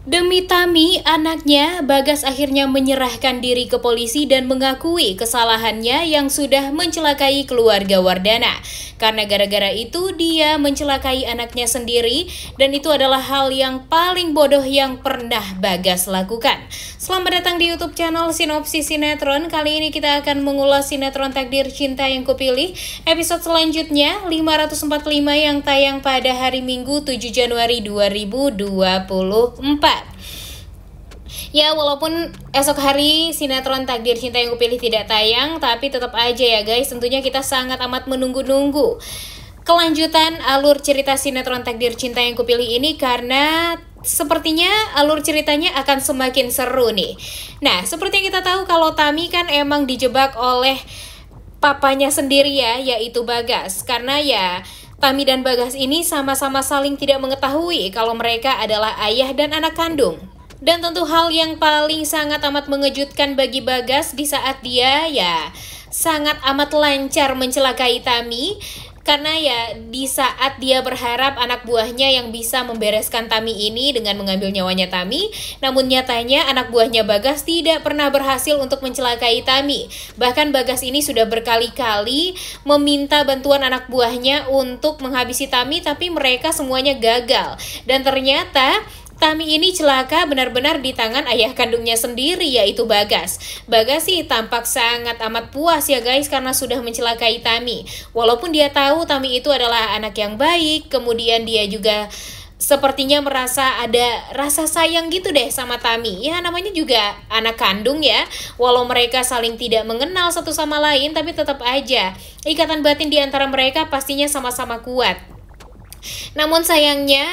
Demi Tami, anaknya, Bagas akhirnya menyerahkan diri ke polisi dan mengakui kesalahannya yang sudah mencelakai keluarga Wardana. Karena gara-gara itu dia mencelakai anaknya sendiri dan itu adalah hal yang paling bodoh yang pernah Bagas lakukan. Selamat datang di YouTube channel Sinopsis Sinetron. Kali ini kita akan mengulas sinetron Takdir Cinta Yang Kupilih episode selanjutnya 545 yang tayang pada hari Minggu 7 Januari 2024. Ya, walaupun esok hari sinetron Takdir Cinta Yang Kupilih tidak tayang, tapi tetap aja ya guys, tentunya kita sangat amat menunggu-nunggu kelanjutan alur cerita sinetron Takdir Cinta Yang Kupilih ini, karena sepertinya alur ceritanya akan semakin seru nih. Nah, seperti yang kita tahu kalau Tami kan emang dijebak oleh papanya sendiri ya, yaitu Bagas. Karena ya Tami dan Bagas ini sama-sama saling tidak mengetahui kalau mereka adalah ayah dan anak kandung. Dan tentu hal yang paling sangat amat mengejutkan bagi Bagas di saat dia ya sangat amat lancar mencelakai Tami. Karena ya di saat dia berharap anak buahnya yang bisa membereskan Tami ini dengan mengambil nyawanya Tami, namun nyatanya anak buahnya Bagas tidak pernah berhasil untuk mencelakai Tami. Bahkan Bagas ini sudah berkali-kali meminta bantuan anak buahnya untuk menghabisi Tami, tapi mereka semuanya gagal. Dan ternyata Tami ini celaka benar-benar di tangan ayah kandungnya sendiri, yaitu Bagas. Bagas sih tampak sangat amat puas ya guys karena sudah mencelakai Tami. Walaupun dia tahu Tami itu adalah anak yang baik, kemudian dia juga sepertinya merasa ada rasa sayang gitu deh sama Tami. Ya namanya juga anak kandung ya. Walau mereka saling tidak mengenal satu sama lain, tapi tetap aja ikatan batin di antara mereka pastinya sama-sama kuat. Namun sayangnya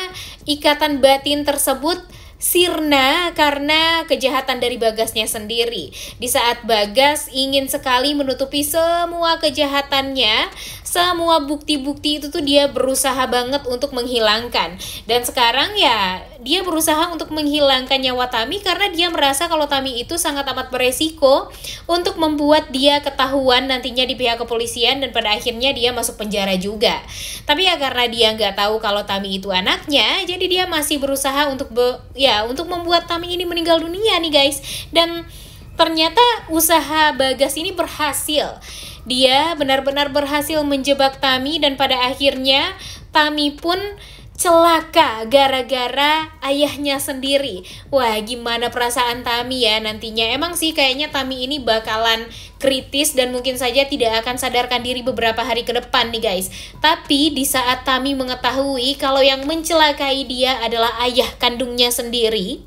ikatan batin tersebut sirna karena kejahatan dari Bagasnya sendiri. Di saat Bagas ingin sekali menutupi semua kejahatannya, semua bukti-bukti itu tuh dia berusaha banget untuk menghilangkan. Dan sekarang ya dia berusaha untuk menghilangkan nyawa Tami karena dia merasa kalau Tami itu sangat amat beresiko untuk membuat dia ketahuan nantinya di pihak kepolisian dan pada akhirnya dia masuk penjara juga. Tapi ya karena dia nggak tahu kalau Tami itu anaknya, jadi dia masih berusaha untuk untuk membuat Tami ini meninggal dunia nih guys. Dan ternyata usaha Bagas ini berhasil. Dia benar-benar berhasil menjebak Tami dan pada akhirnya Tami pun celaka gara-gara ayahnya sendiri. Wah, gimana perasaan Tami ya nantinya? Emang sih kayaknya Tami ini bakalan kritis dan mungkin saja tidak akan sadarkan diri beberapa hari ke depan nih guys. Tapi di saat Tami mengetahui kalau yang mencelakai dia adalah ayah kandungnya sendiri,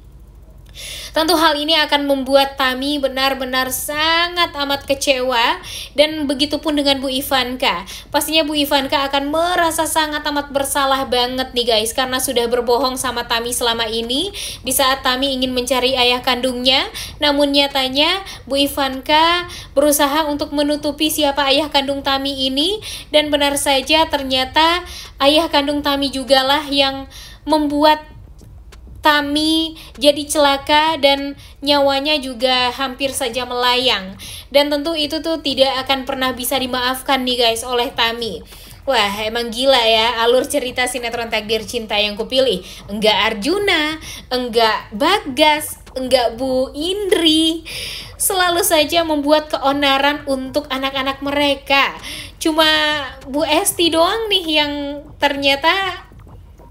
tentu hal ini akan membuat Tami benar-benar sangat amat kecewa. Dan begitupun dengan Bu Ivanka. Pastinya Bu Ivanka akan merasa sangat amat bersalah banget nih guys, karena sudah berbohong sama Tami selama ini di saat Tami ingin mencari ayah kandungnya. Namun nyatanya Bu Ivanka berusaha untuk menutupi siapa ayah kandung Tami ini. Dan benar saja ternyata ayah kandung Tami jugalah yang membuat Tami jadi celaka dan nyawanya juga hampir saja melayang. Dan tentu itu tuh tidak akan pernah bisa dimaafkan nih guys oleh Tami. Wah, emang gila ya alur cerita sinetron Takdir Cinta Yang Kupilih. Enggak Arjuna, enggak Bagas, enggak Bu Indri. Selalu saja membuat keonaran untuk anak-anak mereka. Cuma Bu Esti doang nih yang ternyata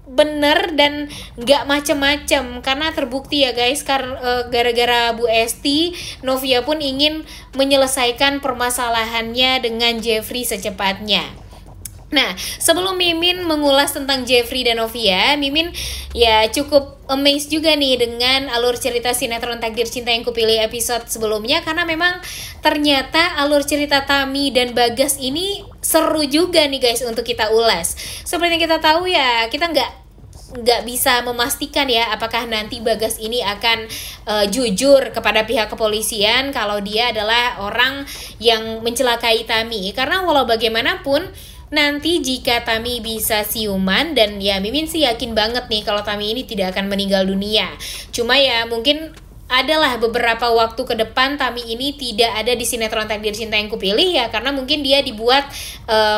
bener dan nggak macem-macem. Karena terbukti ya guys, gara-gara Bu Esti, Novia pun ingin menyelesaikan permasalahannya dengan Jeffrey secepatnya. Nah, sebelum Mimin mengulas tentang Jeffrey dan Novia, Mimin ya cukup amazed juga nih dengan alur cerita sinetron Takdir Cinta Yang Kupilih episode sebelumnya. Karena memang ternyata alur cerita Tami dan Bagas ini seru juga nih guys untuk kita ulas. Seperti yang kita tahu ya, kita nggak bisa memastikan ya apakah nanti Bagas ini akan jujur kepada pihak kepolisian kalau dia adalah orang yang mencelakai Tami. Karena walau bagaimanapun nanti jika Tami bisa siuman, dan ya Mimin sih yakin banget nih kalau Tami ini tidak akan meninggal dunia. Cuma ya mungkin adalah beberapa waktu ke depan Tami ini tidak ada di sinetron Takdir Cinta Yang Kupilih ya, karena mungkin dia dibuat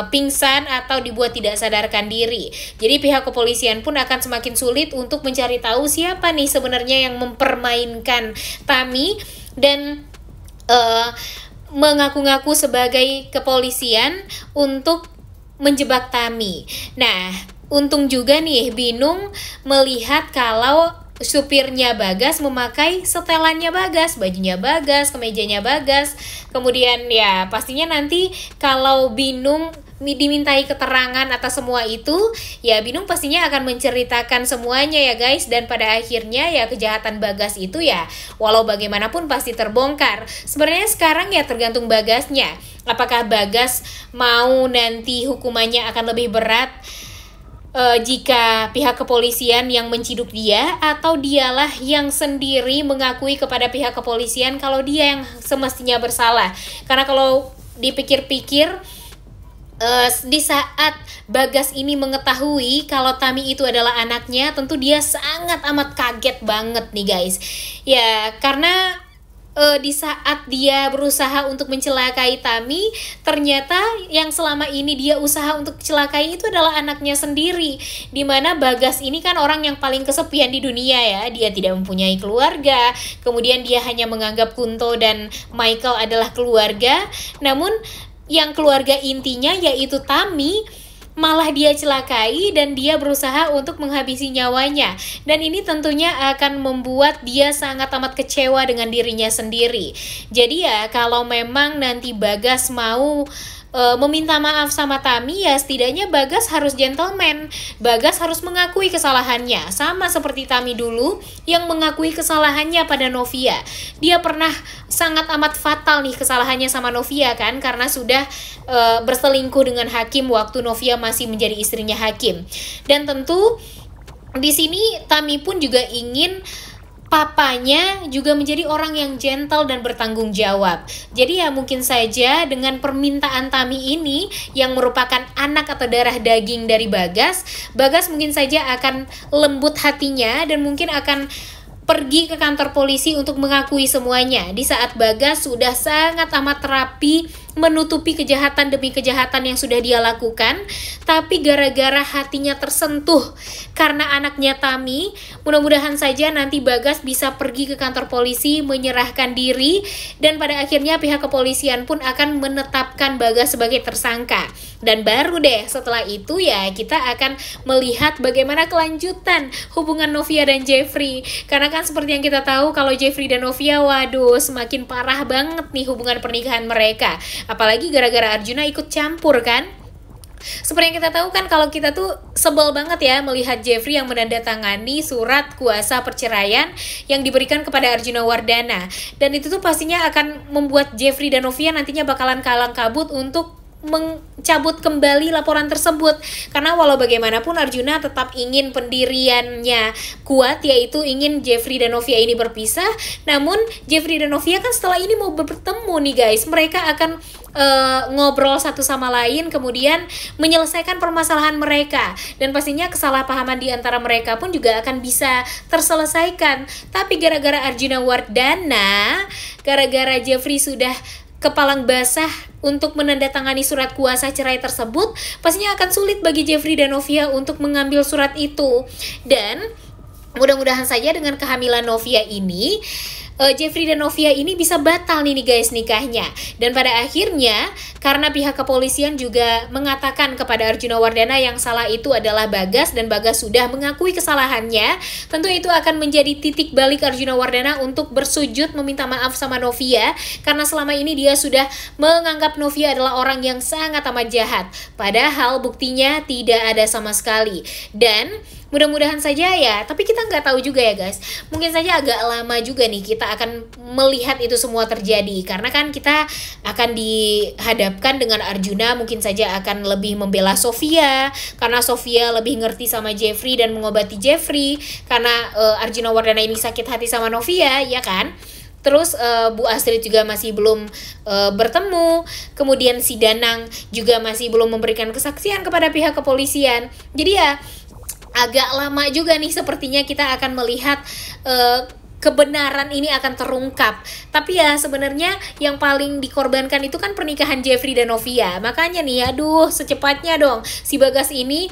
pingsan atau dibuat tidak sadarkan diri. Jadi pihak kepolisian pun akan semakin sulit untuk mencari tahu siapa nih sebenarnya yang mempermainkan Tami dan mengaku-ngaku sebagai kepolisian untuk menjebak Tami. Nah, untung juga nih Binung melihat kalau supirnya Bagas memakai setelannya Bagas, bajunya Bagas, kemejanya Bagas. Kemudian ya pastinya nanti kalau Binung dimintai keterangan atas semua itu, ya Binung pastinya akan menceritakan semuanya ya guys. Dan pada akhirnya ya kejahatan Bagas itu ya walau bagaimanapun pasti terbongkar. Sebenarnya sekarang ya tergantung Bagasnya. Apakah Bagas mau nanti hukumannya akan lebih berat jika pihak kepolisian yang menciduk dia, atau dialah yang sendiri mengakui kepada pihak kepolisian kalau dia yang semestinya bersalah. Karena kalau dipikir-pikir, di saat Bagas ini mengetahui kalau Tami itu adalah anaknya, tentu dia sangat amat kaget banget nih guys. Ya karena di saat dia berusaha untuk mencelakai Tami, ternyata yang selama ini dia usaha untuk celakai itu adalah anaknya sendiri. Dimana Bagas ini kan orang yang paling kesepian di dunia ya. Dia tidak mempunyai keluarga, kemudian dia hanya menganggap Kunto dan Michael adalah keluarga. Namun yang keluarga intinya yaitu Tami malah dia celakai dan dia berusaha untuk menghabisi nyawanya. Dan ini tentunya akan membuat dia sangat amat kecewa dengan dirinya sendiri. Jadi ya kalau memang nanti Bagas mau meminta maaf sama Tami, ya setidaknya Bagas harus gentleman. Bagas harus mengakui kesalahannya, sama seperti Tami dulu yang mengakui kesalahannya pada Novia. Dia pernah sangat amat fatal nih kesalahannya sama Novia kan, karena sudah berselingkuh dengan Hakim waktu Novia masih menjadi istrinya Hakim. Dan tentu di sini Tami pun juga ingin papanya juga menjadi orang yang gentle dan bertanggung jawab. Jadi ya mungkin saja dengan permintaan Tami ini yang merupakan anak atau darah daging dari Bagas, Bagas mungkin saja akan lembut hatinya dan mungkin akan pergi ke kantor polisi untuk mengakui semuanya. Di saat Bagas sudah sangat amat rapi menutupi kejahatan demi kejahatan yang sudah dia lakukan, tapi gara-gara hatinya tersentuh karena anaknya Tami, mudah-mudahan saja nanti Bagas bisa pergi ke kantor polisi menyerahkan diri, dan pada akhirnya pihak kepolisian pun akan menetapkan Bagas sebagai tersangka. Dan baru deh setelah itu ya kita akan melihat bagaimana kelanjutan hubungan Novia dan Jeffrey. Karena kan seperti yang kita tahu kalau Jeffrey dan Novia, waduh semakin parah banget nih hubungan pernikahan mereka. Apalagi gara-gara Arjuna ikut campur kan. Seperti yang kita tahu kan kalau kita tuh sebel banget ya melihat Jeffrey yang menandatangani surat kuasa perceraian yang diberikan kepada Arjuna Wardana. Dan itu tuh pastinya akan membuat Jeffrey dan Novia nantinya bakalan kalang kabut untuk mencabut kembali laporan tersebut. Karena walau bagaimanapun Arjuna tetap ingin pendiriannya kuat, yaitu ingin Jeffrey dan Novia ini berpisah. Namun Jeffrey dan Novia kan setelah ini mau bertemu nih guys. Mereka akan ngobrol satu sama lain, kemudian menyelesaikan permasalahan mereka. Dan pastinya kesalahpahaman di antara mereka pun juga akan bisa terselesaikan. Tapi gara-gara Arjuna Wardana, gara-gara Jeffrey sudah kepalang basah untuk menandatangani surat kuasa cerai tersebut, pastinya akan sulit bagi Jeffrey dan Novia untuk mengambil surat itu. Dan mudah-mudahan saja dengan kehamilan Novia ini, Jeffrey dan Novia ini bisa batal nih guys nikahnya. Dan pada akhirnya karena pihak kepolisian juga mengatakan kepada Arjuna Wardana yang salah itu adalah Bagas, dan Bagas sudah mengakui kesalahannya, tentu itu akan menjadi titik balik Arjuna Wardana untuk bersujud meminta maaf sama Novia, karena selama ini dia sudah menganggap Novia adalah orang yang sangat amat jahat, padahal buktinya tidak ada sama sekali. Dan mudah-mudahan saja ya, tapi kita nggak tahu juga ya guys, mungkin saja agak lama juga nih kita akan melihat itu semua terjadi, karena kan kita akan dihadapkan dengan Arjuna mungkin saja akan lebih membela Sofia, karena Sofia lebih ngerti sama Jeffrey dan mengobati Jeffrey, karena Arjuna Wardana ini sakit hati sama Novia, ya kan? Terus Bu Astrid juga masih belum bertemu, kemudian si Danang juga masih belum memberikan kesaksian kepada pihak kepolisian. Jadi ya agak lama juga nih sepertinya kita akan melihat kebenaran ini akan terungkap. Tapi ya sebenarnya yang paling dikorbankan itu kan pernikahan Jeffrey dan Novia. Makanya nih, aduh secepatnya dong si Bagas ini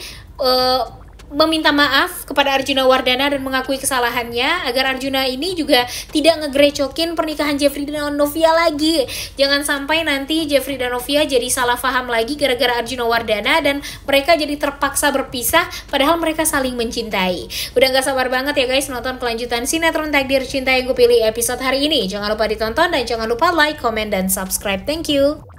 meminta maaf kepada Arjuna Wardana dan mengakui kesalahannya agar Arjuna ini juga tidak ngegrecokin pernikahan Jeffrey dan Novia lagi. Jangan sampai nanti Jeffrey dan Novia jadi salah paham lagi gara-gara Arjuna Wardana dan mereka jadi terpaksa berpisah padahal mereka saling mencintai. Udah gak sabar banget ya guys nonton kelanjutan sinetron Takdir Cinta Yang Kupilih episode hari ini. Jangan lupa ditonton dan jangan lupa like, comment, dan subscribe. Thank you.